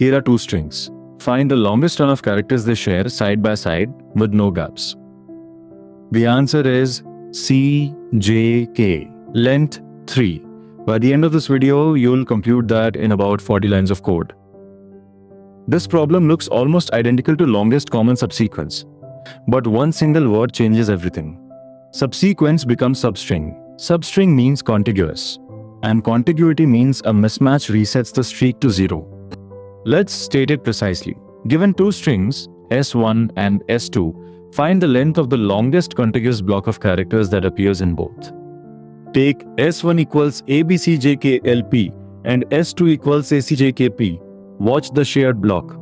Here are two strings. Find the longest run of characters they share side by side with no gaps. The answer is CJK, length 3. By the end of this video, you'll compute that in about 40 lines of code. This problem looks almost identical to longest common subsequence, but one single word changes everything. Subsequence becomes substring. Substring means contiguous, and contiguity means a mismatch resets the streak to 0. Let's state it precisely. Given two strings, S1 and S2, find the length of the longest contiguous block of characters that appears in both. Take S1 equals ABCJKLP and S2 equals ACJKP. Watch the shared block.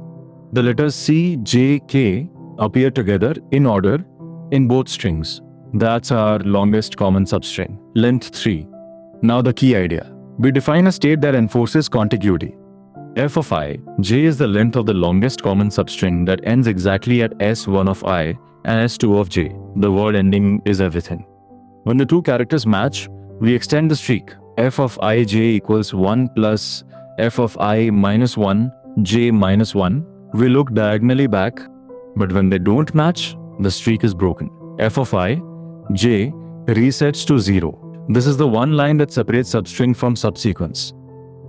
The letters C, J, K appear together in order in both strings. That's our longest common substring, length 3. Now the key idea. We define a state that enforces contiguity. F of I, J is the length of the longest common substring that ends exactly at S1 of I and S2 of J. The word ending is everything. When the two characters match, we extend the streak. F of ij equals 1 plus f of I minus 1, j minus 1. We look diagonally back, but when they don't match, the streak is broken. F of I, j resets to 0. This is the one line that separates substring from subsequence.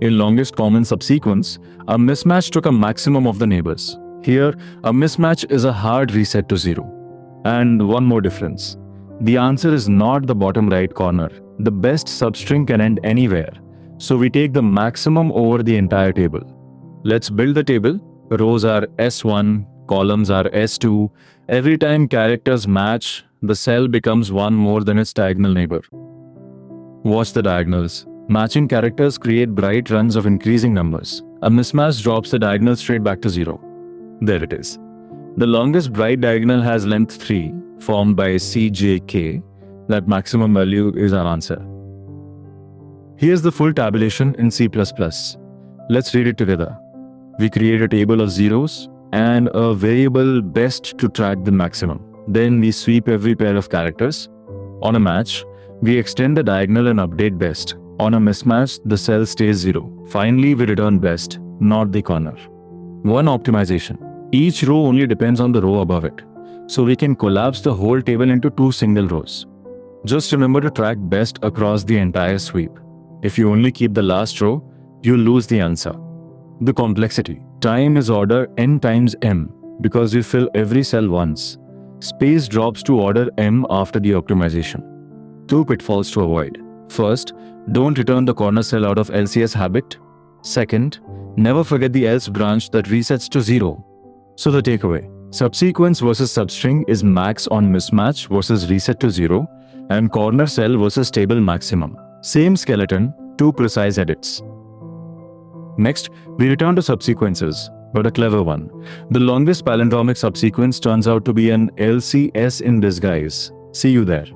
In longest common subsequence, a mismatch took a maximum of the neighbors. Here, a mismatch is a hard reset to 0. And one more difference. The answer is not the bottom right corner. The best substring can end anywhere, so we take the maximum over the entire table. Let's build the table. Rows are S1, columns are S2. Every time characters match, the cell becomes one more than its diagonal neighbor. Watch the diagonals. Matching characters create bright runs of increasing numbers. A mismatch drops the diagonal straight back to 0. There it is. The longest bright diagonal has length 3, formed by CJK. That maximum value is our answer. Here's the full tabulation in C++. Let's read it together. We create a table of zeros and a variable best to track the maximum. Then we sweep every pair of characters. On a match, we extend the diagonal and update best. On a mismatch, the cell stays 0. Finally, we return best, not the corner. One optimization. Each row only depends on the row above it, so we can collapse the whole table into two single rows. Just remember to track best across the entire sweep. If you only keep the last row, you'll lose the answer. The complexity. Time is order n times m because we fill every cell once. Space drops to order m after the optimization. Two pitfalls to avoid. First, don't return the corner cell out of LCS habit. Second, never forget the else branch that resets to 0. So the takeaway. Subsequence versus substring is max on mismatch versus reset to 0, and corner cell versus table maximum. Same skeleton, two precise edits. Next, we return to subsequences, but a clever one. The longest palindromic subsequence turns out to be an LCS in disguise. See you there.